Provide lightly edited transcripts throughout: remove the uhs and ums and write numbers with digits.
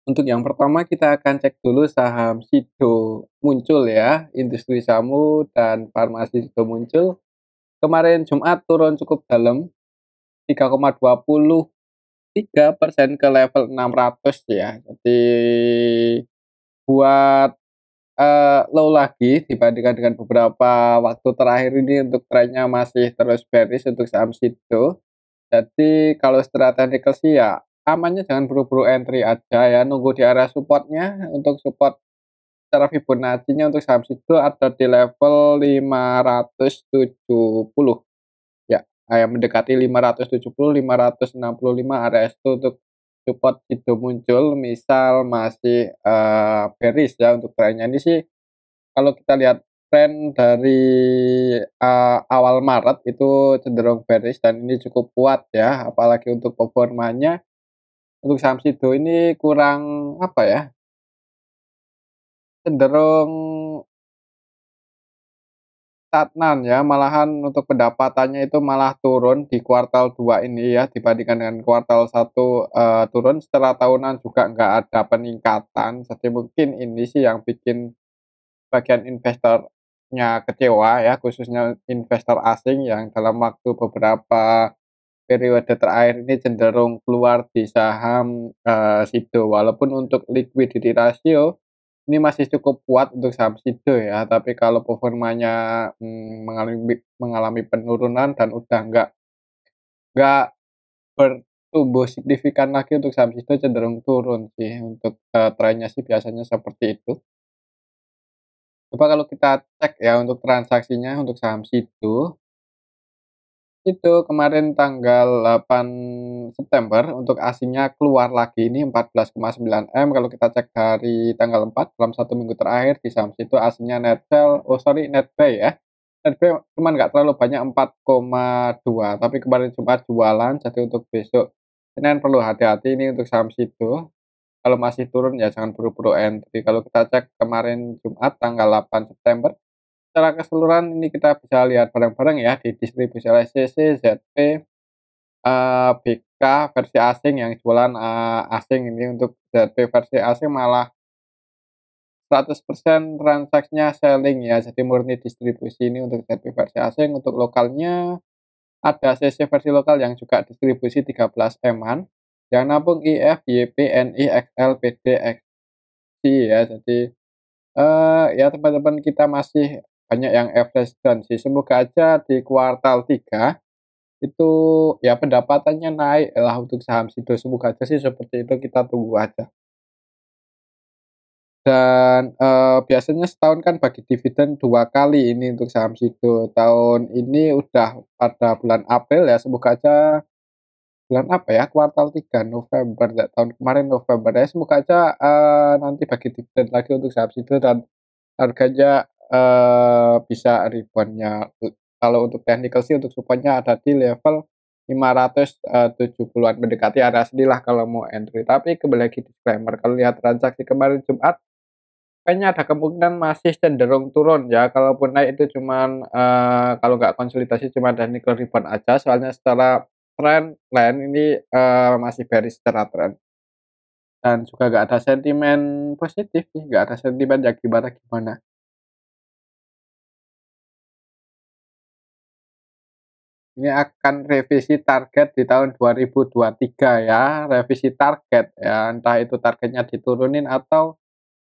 Untuk yang pertama kita akan cek dulu saham Sido Muncul ya, industri jamu dan farmasi Sido Muncul. Kemarin Jumat turun cukup dalam, 3,23% ke level 600 ya. Jadi buat, low lagi dibandingkan dengan beberapa waktu terakhir ini untuk trennya masih terus bearish untuk saham Sido. Jadi kalau secara teknikal sih ya amannya jangan buru-buru entry aja ya, nunggu di area supportnya. Untuk support secara Fibonacci-nya untuk saham Sido ada di level 570 ya, mendekati 570, 565 area itu untuk support Sido Muncul. Misal masih, bearish ya untuk trennya ini sih kalau kita lihat tren dari, awal Maret itu cenderung bearish dan ini cukup kuat ya, apalagi untuk performanya untuk saham Sido ini kurang apa ya, cenderung stagnan ya, malahan untuk pendapatannya itu malah turun di kuartal 2 ini ya, dibandingkan dengan kuartal 1 turun, secara tahunan juga nggak ada peningkatan. Jadi mungkin ini sih yang bikin bagian investornya kecewa ya, khususnya investor asing yang dalam waktu beberapa periode terakhir ini cenderung keluar di saham, Sido. Walaupun untuk liquidity ratio ini masih cukup kuat untuk saham Sido ya, tapi kalau performanya, mengalami penurunan dan udah nggak bertumbuh signifikan lagi untuk saham Sido cenderung turun sih untuk, trennya sih biasanya seperti itu. Coba kalau kita cek ya untuk transaksinya untuk saham Sido, itu kemarin tanggal 8 September untuk asingnya keluar lagi ini 14,9 M. Kalau kita cek dari tanggal 4 dalam 1 minggu terakhir di saham Sido asingnya net sell, net buy ya. Net buy cuman nggak terlalu banyak 4,2, tapi kemarin Jumat jualan, jadi untuk besok Senin perlu hati-hati ini untuk saham Sido. Kalau masih turun ya jangan buru-buru entry. Kalau kita cek kemarin Jumat tanggal 8 September, secara keseluruhan ini kita bisa lihat bareng-bareng ya di distribusi LSCC, ZP, BK versi asing yang jualan, asing ini untuk ZP versi asing malah 100% transaksinya selling ya, jadi murni distribusi ini untuk ZP versi asing. Untuk lokalnya ada CC versi lokal yang juga distribusi 13 M-an, yang nampung IF, YP, NI, XL, PD, XC ya. Jadi ya teman-teman kita masih banyak yang average down sih. Semoga aja di kuartal 3 itu ya pendapatannya naik lah untuk saham Sido. Semoga aja sih seperti itu, kita tunggu aja. Dan, biasanya setahun kan bagi dividen 2 kali ini untuk saham Sido. Tahun ini udah pada bulan April ya, semoga aja bulan apa ya, kuartal 3 November ya, tahun kemarin November ya. Semoga aja, nanti bagi dividen lagi untuk saham Sido dan harganya, bisa rebound-nya. Kalau untuk technical sih untuk support-nya ada di level 570-an, mendekati area sinilah kalau mau entry. Tapi kembali lagi disclaimer, kalau lihat transaksi kemarin Jumat, kayaknya ada kemungkinan masih cenderung turun ya, kalaupun naik itu cuman, kalau nggak konsolidasi cuma technical rebound aja, soalnya secara trend ini, masih bearish secara trend. Dan juga nggak ada sentimen positif sih, nggak ada sentimen yang gimana-gimana. Ini akan revisi target di tahun 2023 ya, revisi target ya, entah itu targetnya diturunin atau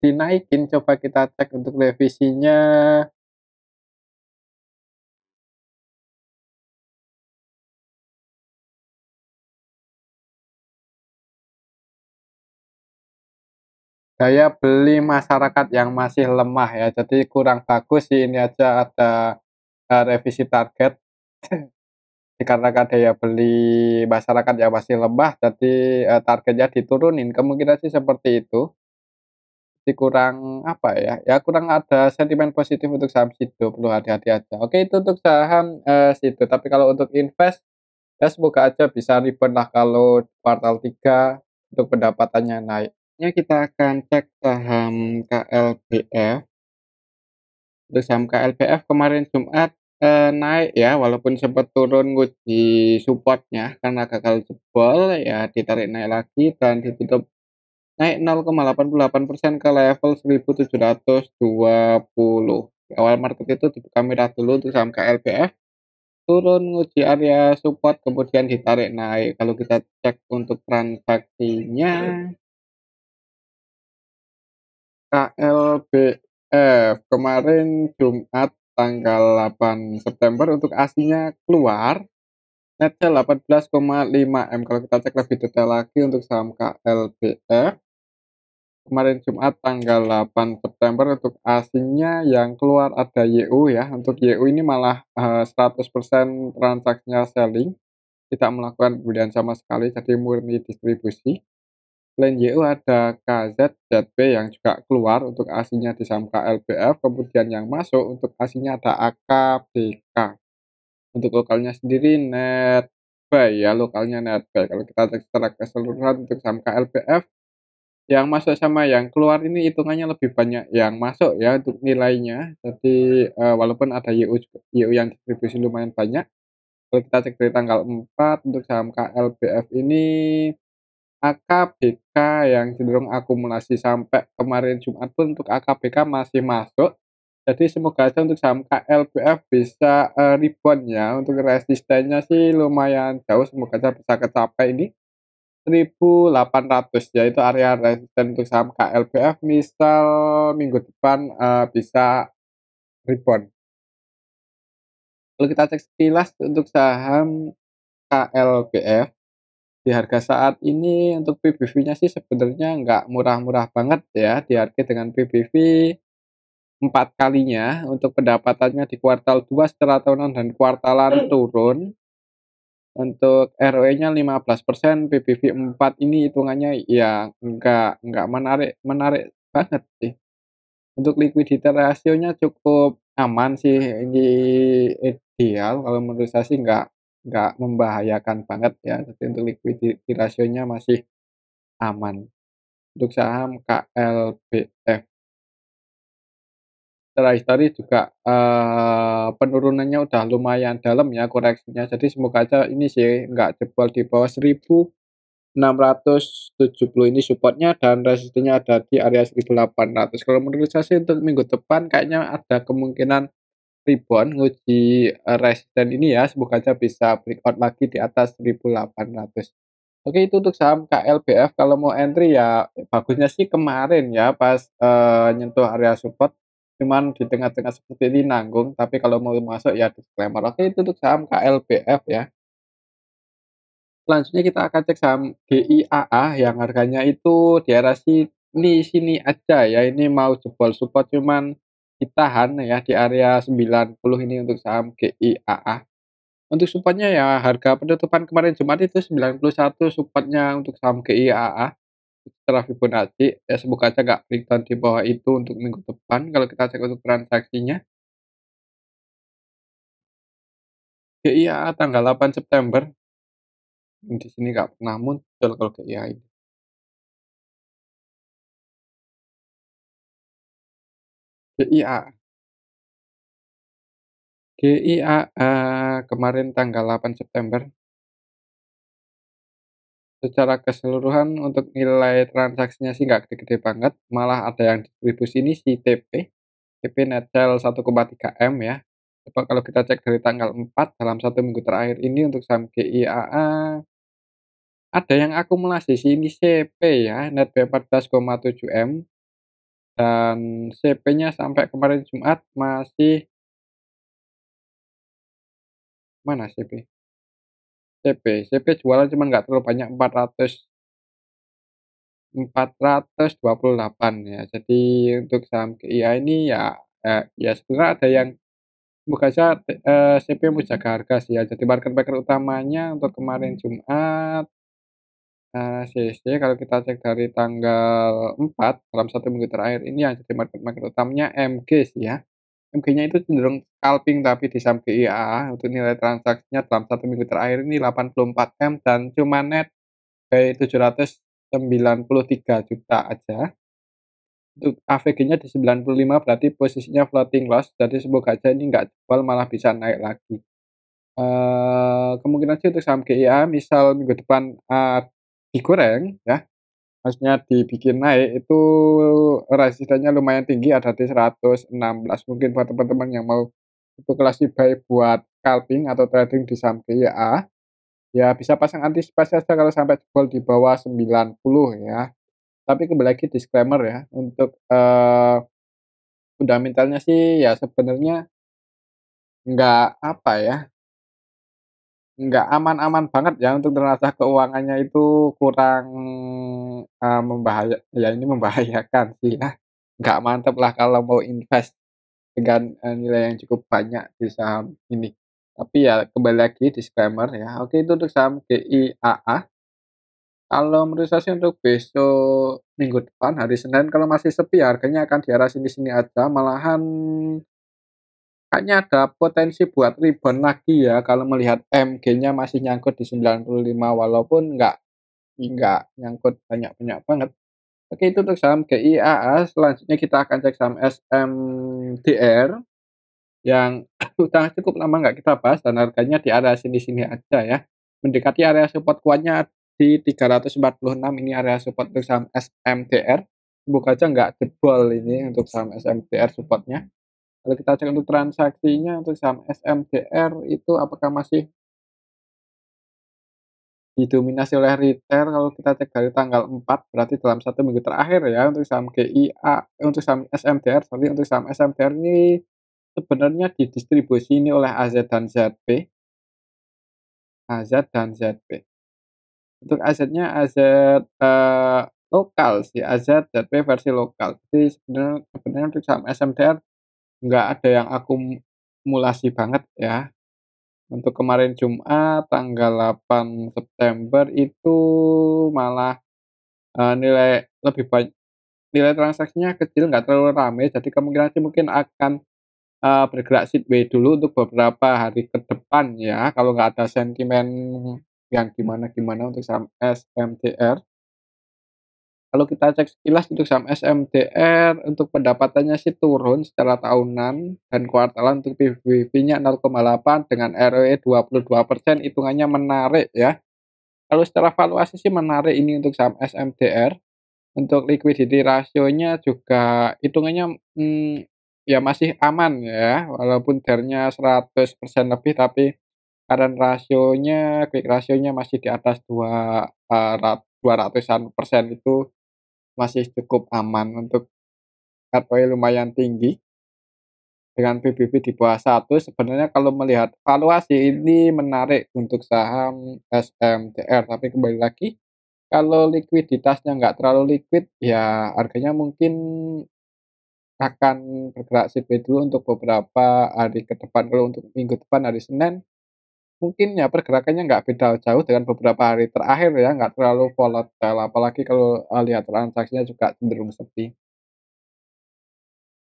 dinaikin, coba kita cek untuk revisinya. Daya beli masyarakat yang masih lemah ya, jadi kurang bagus sih ini aja ada, revisi target dikarenakan daya beli masyarakat yang masih lemah, jadi, targetnya diturunin, kemungkinan sih seperti itu. Jadi kurang apa ya, ya kurang ada sentimen positif untuk saham Sido, perlu hati-hati aja. Oke itu untuk saham, Sido, tapi kalau untuk invest, ya semoga aja bisa rebound lah kalau kuartal 3 untuk pendapatannya naik. Kita akan cek saham KLBF. Untuk saham KLBF kemarin Jumat, naik ya, walaupun sempat turun nguji support-nya karena gagal jebol, ya ditarik naik lagi dan ditutup naik 0,88% ke level 1720. Di awal market itu dibuka merah dulu untuk saham KLPF, turun nguji area support kemudian ditarik naik. Kalau kita cek untuk transaksinya, KLBF kemarin Jumat tanggal 8 September untuk ASINnya keluar, net sell 18,5 M. Kalau kita cek lebih detail lagi untuk saham KLBF, kemarin Jumat tanggal 8 September untuk asingnya yang keluar ada YU ya. Untuk YU ini malah 100% transaksinya selling, tidak melakukan pembelian sama sekali, jadi murni distribusi. Selain YU ada KZZB yang juga keluar untuk asingnya di saham KLBF, kemudian yang masuk untuk asingnya ada AKBK. Untuk lokalnya sendiri netbuy ya, lokalnya netbuy. Kalau kita cek secara keseluruhan untuk saham KLBF, yang masuk sama yang keluar ini hitungannya lebih banyak yang masuk ya untuk nilainya. Jadi, walaupun ada YU yang distribusi lumayan banyak, kalau kita cek dari tanggal 4 untuk saham KLBF ini, AKBK yang cenderung akumulasi sampai kemarin Jumat pun untuk AKBK masih masuk. Jadi semoga aja untuk saham KLBF bisa, rebound ya, untuk resistennya sih lumayan jauh, semoga aja bisa kecapai ini 1.800 yaitu area resisten untuk saham KLBF misal minggu depan, bisa rebound. Kalau kita cek sekilas untuk saham KLBF, di harga saat ini untuk PBV-nya sih sebenarnya nggak murah-murah banget ya, dihargai dengan PBV 4 kalinya, untuk pendapatannya di kuartal 2 secara tahunan dan kuartalan turun. Untuk ROE-nya 15%, PBV 4 ini hitungannya ya nggak menarik menarik banget sih. Untuk liquidity ratio-nya cukup aman sih, ini ideal kalau menurut saya sih nggak membahayakan banget ya, jadi untuk liquidity ratio-nya masih aman. Untuk saham KLBF. Secara historis juga, penurunannya udah lumayan dalam ya koreksinya, jadi semoga aja ini sih nggak jebol di bawah 1.670 ini supportnya dan resistennya ada di area 1.800. Kalau menurut saya sih untuk minggu depan kayaknya ada kemungkinan rebound nguji, resisten ini ya, semoga aja bisa breakout lagi di atas 1.800. Oke, itu untuk saham KLBF. Kalau mau entry ya bagusnya sih kemarin ya pas, nyentuh area support, cuman di tengah-tengah seperti ini nanggung, tapi kalau mau masuk ya disclaimer. Oke, itu untuk saham KLBF ya. Selanjutnya kita akan cek saham GIAA yang harganya itu di area sini aja ya, ini mau jebol support cuman ditahan ya di area 90 ini untuk saham GIAA. Untuk supportnya ya harga penutupan kemarin Jumat itu 91 supportnya untuk saham GIAA setelah Fibonacci, ya semoga aja nggak breakdown di bawah itu untuk minggu depan kalau kita cek untuk transaksinya. GIAA tanggal 8 September, di sini nggak pernah muncul kalau GIAA ini. GIAA. GIAA kemarin tanggal 8 September, secara keseluruhan untuk nilai transaksinya sih nggak gede-gede banget, malah ada yang distribusi ini si TP net sell 1,3 M ya. Coba kalau kita cek dari tanggal 4 dalam 1 minggu terakhir ini untuk saham GIAA, ada yang akumulasi sih ini CP ya, net B 14,7 M dan CP-nya sampai kemarin Jumat masih mana CP? CP jualan cuman nggak terlalu banyak 428 ya. Jadi untuk saham GIA ini ya, ya sebenarnya ada yang semoga saja, CP mau jaga harga sih ya. Jadi market maker utamanya untuk kemarin Jumat, CC kalau kita cek dari tanggal 4 dalam 1 minggu terakhir ini yang jadi market maker utamanya MG sih ya. MG-nya itu cenderung scalping tapi di saham GIA untuk nilai transaksinya dalam 1 minggu terakhir ini 84 M dan cuma net by 793 juta aja. Untuk AVG-nya di 95 berarti posisinya floating loss, jadi semoga aja ini nggak jebol malah bisa naik lagi. Kemungkinan sih untuk saham GIA misal minggu depan, digoreng ya, Maksudnya dibikin naik itu resistennya lumayan tinggi, ada di 116. Mungkin buat teman-teman yang mau spekulasi baik buat scalping atau trading di saham GIA, ya bisa pasang antisipasi aja kalau sampai jebol di bawah 90 ya. Tapi kembali lagi disclaimer ya, untuk, fundamentalnya sih ya sebenarnya nggak apa ya, nggak aman-aman banget ya untuk neraca keuangannya itu kurang, ya ini membahayakan sih ya. Nggak mantep lah kalau mau invest dengan, nilai yang cukup banyak di saham ini. Tapi ya kembali lagi disclaimer ya, oke itu untuk saham GIAA. Kalau menurut saya sih untuk besok minggu depan hari Senin kalau masih sepi ya harganya akan di arah sini-sini aja, malahan kayaknya ada potensi buat rebound lagi ya kalau melihat MG-nya masih nyangkut di 95 walaupun nggak nyangkut banyak-banyak banget. Oke itu untuk saham GIAA, selanjutnya kita akan cek saham SMDR yang udah cukup lama nggak kita bahas dan harganya di area sini-sini aja ya. Mendekati area support kuatnya di 346, ini area support untuk saham SMDR. Semoga aja nggak jebol ini untuk saham SMDR supportnya. Kalau kita cek untuk transaksinya untuk saham SMDR itu apakah masih didominasi oleh retail. Kalau kita cek dari tanggal 4 berarti dalam 1 minggu terakhir ya untuk saham untuk saham SMDR, sorry, untuk saham SMDR ini sebenarnya didistribusi ini oleh AZ dan ZP. Untuk AZ-nya AZ, lokal sih, AZ ZP versi lokal. Jadi sebenarnya sebenarnya untuk saham SMDR nggak ada yang akumulasi banget ya. Untuk kemarin Jumat tanggal 8 September itu malah, nilai lebih nilai transaksinya kecil, nggak terlalu ramai, jadi kemungkinan sih mungkin akan, bergerak sideways dulu untuk beberapa hari ke depan ya, kalau nggak ada sentimen yang gimana-gimana untuk saham SMDR. Kalau kita cek sekilas untuk saham SMDR, untuk pendapatannya sih turun secara tahunan dan kuartalan, untuk PBB-nya 0,8 dengan ROE 22%, hitungannya menarik ya. Kalau secara valuasi sih menarik ini untuk saham SMDR. Untuk liquidity rasionya juga hitungannya, ya masih aman ya, walaupun DER-nya 100% lebih, tapi current rasionya, quick rasionya masih di atas 200-an persen, itu masih cukup aman untuk ROE lumayan tinggi dengan PBB di bawah 1. Sebenarnya kalau melihat valuasi ini menarik untuk saham SMDR, tapi kembali lagi kalau likuiditasnya nggak terlalu liquid, ya harganya mungkin akan bergerak sideways dulu untuk beberapa hari ke depan. Kalau untuk minggu depan hari Senin, mungkin ya pergerakannya nggak beda jauh dengan beberapa hari terakhir ya, nggak terlalu volatile, apalagi kalau, lihat transaksinya juga cenderung sepi.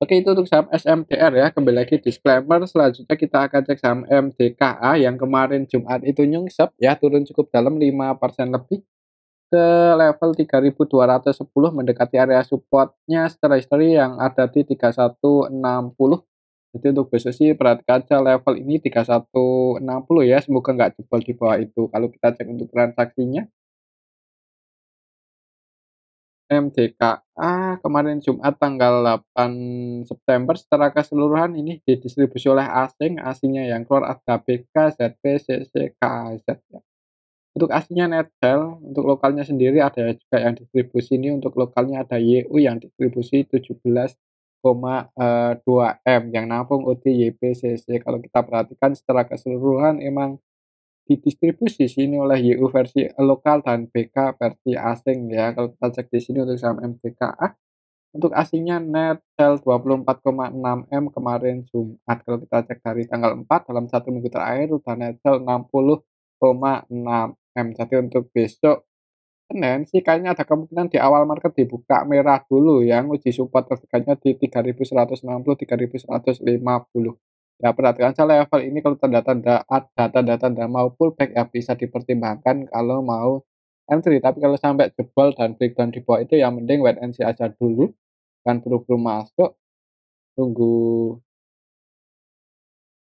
Oke itu untuk saham SMDR ya, kembali lagi disclaimer, selanjutnya kita akan cek saham MDKA yang kemarin Jumat itu nyungsep ya, turun cukup dalam 5% lebih ke level 3.210, mendekati area supportnya secara histori yang ada di 3160. Jadi untuk besok sih perhatikan aja level ini 3160 ya, semoga nggak jebol di bawah itu. Kalau kita cek untuk transaksinya, MDKA kemarin Jumat tanggal 8 September secara keseluruhan ini didistribusi oleh asing, asingnya yang keluar ada BK, ZP, CC, KAZ ya. Untuk aslinya Netsel, untuk lokalnya sendiri ada juga yang distribusi ini, untuk lokalnya ada YU yang distribusi 17,2 M, yang nampung OTYPCC. Kalau kita perhatikan secara keseluruhan emang didistribusi sini oleh YU versi lokal dan BK versi asing ya. Kalau kita cek di sini untuk saham MBKA, untuk aslinya Netsel 24,6 M kemarin Jumat. Kalau kita cek dari tanggal 4 dalam 1 minggu terakhir udah Netsel 60,6 M. Jadi untuk besok Senin sih kayaknya ada kemungkinan di awal market dibuka merah dulu ya, uji support terdekatnya di 3.160, 3.150. Ya perhatikan aja level ini, kalau ada tanda-tanda mau pullback ya bisa dipertimbangkan kalau mau entry, tapi kalau sampai jebol dan breakdown di bawah itu ya mending wait and see aja dulu, dan buru-buru masuk, tunggu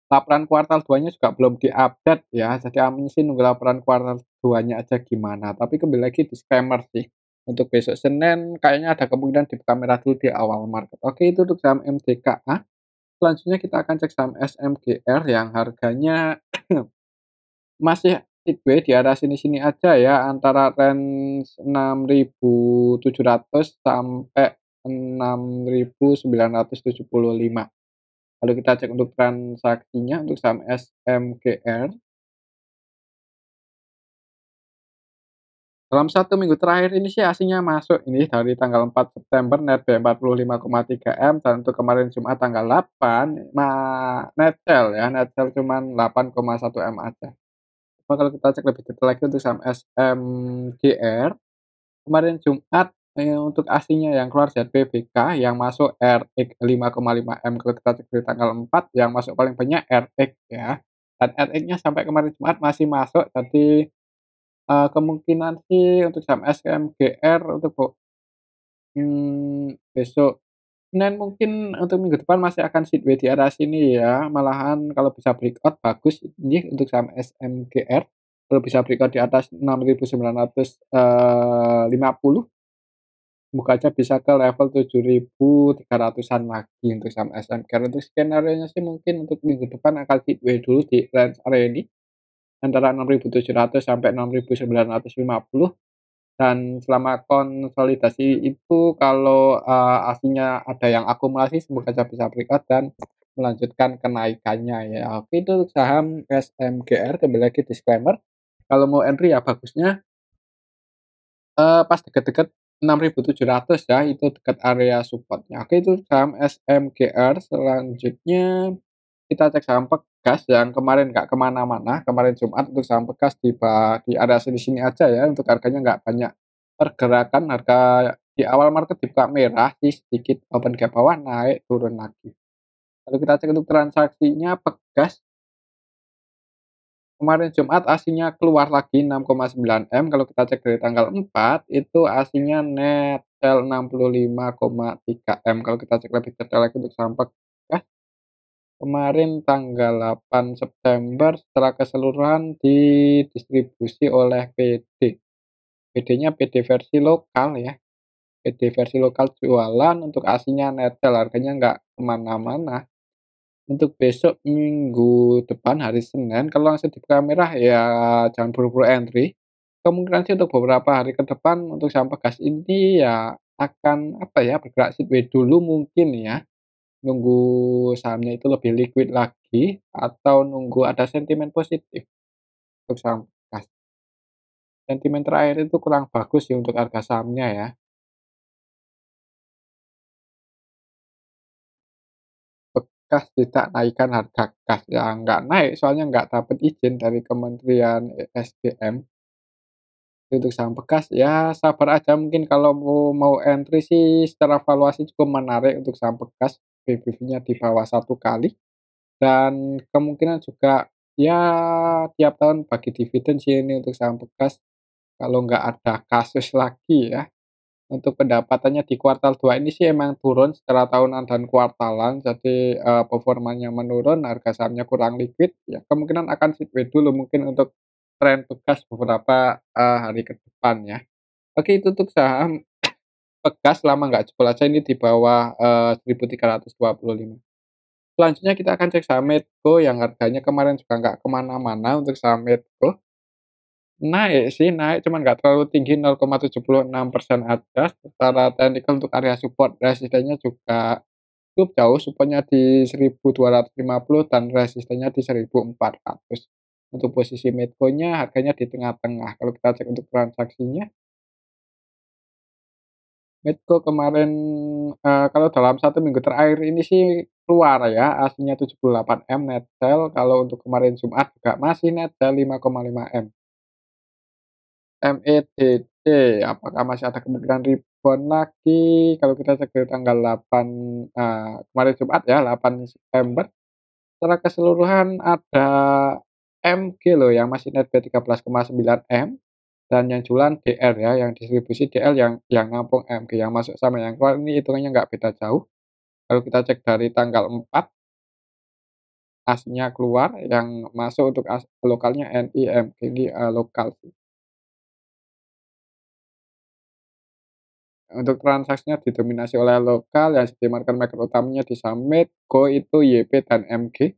laporan kuartal 2-nya juga belum diupdate ya, jadi amin sih nunggu laporan kuartal 2-nya aja gimana. Tapi kembali lagi disclaimer sih, Untuk besok Senin kayaknya ada kemungkinan dibuka merah dulu di awal market. Oke, itu untuk saham MDKA. Selanjutnya kita akan cek saham SMGR yang harganya masih sideways di area sini-sini aja ya, antara range 6.700 sampai 6.975. Lalu kita cek untuk transaksinya untuk saham SMGR. Dalam 1 minggu terakhir ini sih aslinya masuk ini dari tanggal 4 September netback 45,3 M dan untuk kemarin Jumat tanggal 8 net sell ya, net sell cuman 8,1 M aja. Cuma kalau kita cek lebih detail lagi untuk saham SMGR, kemarin Jumat, untuk aslinya yang keluar ZPBK yang masuk RX 5,5 M, kalau kita cek di tanggal 4 yang masuk paling banyak RX ya, dan RX-nya sampai kemarin Jumat masih masuk, jadi kemungkinan sih untuk saham SMGR untuk besok Senin mungkin untuk minggu depan masih akan sideways di area sini ya, malahan kalau bisa breakout bagus ini untuk saham SMGR, kalau bisa breakout di atas 6.950, semoga aja bisa ke level 7.300-an lagi untuk saham SMGR. Untuk skenarionya sih mungkin untuk minggu depan akan sideways dulu di range area ini, antara 6.700 sampai 6.950. Dan selama konsolidasi itu kalau, aslinya ada yang akumulasi semoga aja bisa breakout dan melanjutkan kenaikannya ya. Oke, itu untuk saham SMGR, kembali lagi disclaimer, kalau mau entry ya bagusnya, pas deket-deket 6.700 ya, itu dekat area support-nya. Oke, itu saham SMGR. Selanjutnya kita cek saham Pegas yang kemarin nggak kemana-mana, kemarin Jumat untuk saham Pegas di area sini-sini aja ya, untuk harganya nggak banyak pergerakan, harga di awal market dibuka merah sih sedikit open gap bawah, naik turun lagi. Lalu kita cek untuk transaksinya Pegas, kemarin Jumat aslinya keluar lagi 6,9 M, kalau kita cek dari tanggal 4 itu aslinya net sell 65,3 M. Kalau kita cek lebih detail lagi untuk saham Pegas, kemarin tanggal 8 September secara keseluruhan didistribusi oleh PD. PD-nya PD versi lokal ya, PD versi lokal jualan, untuk aslinya netel, harganya nggak kemana-mana. Untuk besok minggu depan hari Senin kalau langsung dibuka merah ya jangan buru-buru entry. Kemungkinan sih untuk beberapa hari ke depan untuk saham Pegas ini ya akan apa ya, bergerak sideways dulu mungkin ya. Nunggu sahamnya itu lebih liquid lagi atau nunggu ada sentimen positif untuk saham Pegas. Sentimen terakhir itu kurang bagus sih untuk harga sahamnya ya. Bekas tidak naikkan harga gas, ya nggak naik soalnya nggak dapat izin dari Kementerian SDM. Untuk saham bekas ya sabar aja, mungkin kalau mau entry sih secara valuasi cukup menarik untuk saham bekas, PBV-nya di bawah 1 kali, dan kemungkinan juga ya tiap tahun bagi dividen sih ini untuk saham bekas, kalau nggak ada kasus lagi ya. Untuk pendapatannya di kuartal 2 ini sih emang turun secara tahunan dan kuartalan, jadi, performanya menurun, harga sahamnya kurang liquid, ya kemungkinan akan sideways dulu mungkin untuk tren Pegas beberapa, hari ke depan ya. Oke, itu untuk saham Pegas selama nggak jebol aja ini di bawah, 1.325. Selanjutnya kita akan cek saham Medco yang harganya kemarin juga nggak kemana-mana. Untuk saham Medco naik sih, naik cuman nggak terlalu tinggi, 0,76% aja. Secara teknikal untuk area support resistennya juga cukup jauh, supportnya di 1.250 dan resistennya di 1.400. Untuk posisi Medco-nya harganya di tengah-tengah. Kalau kita cek untuk transaksinya, Medco kemarin, kalau dalam 1 minggu terakhir ini sih keluar ya, aslinya 78 M net sell, kalau untuk kemarin Jumat juga masih net sell 5,5 M. MEDC, apakah masih ada kemungkinan rebound lagi? Kalau kita cek dari tanggal 8, kemarin Jumat ya, 8 September, secara keseluruhan ada MG loh yang masih netback 13,9 M, dan yang jualan DR ya, yang distribusi DL yang nampung MG, yang masuk sama yang keluar ini hitungannya nggak beda jauh. Kalau kita cek dari tanggal 4 asnya keluar, yang masuk untuk lokalnya NI, MG ini, lokal sih. Untuk transaksinya didominasi oleh lokal, yang jadi market-market utamanya di Summit, Go itu YP dan MG.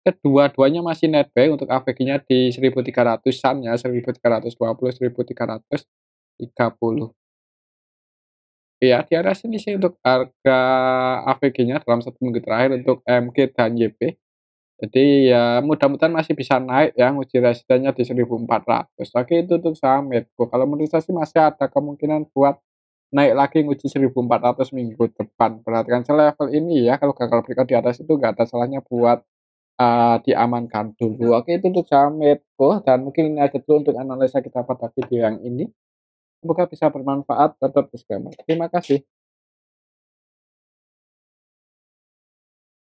Kedua-duanya masih netbuy untuk AVG-nya di 1.300-an ya, 1.320, 1.330. Iya, di area sini sih untuk harga AVG-nya dalam 1 minggu terakhir untuk MG dan YP. Jadi ya mudah-mudahan masih bisa naik ya, nguji resistennya di 1.400. Oke, itu untuk saham Medco. Kalau menurut saya sih masih ada kemungkinan buat naik lagi nguji 1.400 minggu depan. Perhatikan level ini ya, kalau gagal breakout di atas itu nggak ada salahnya buat diamankan dulu. Oke, itu untuk saham Medco dan mungkin ini aja dulu untuk analisa kita pada video yang ini. Semoga bisa bermanfaat, tetap disclaimer. Terima kasih.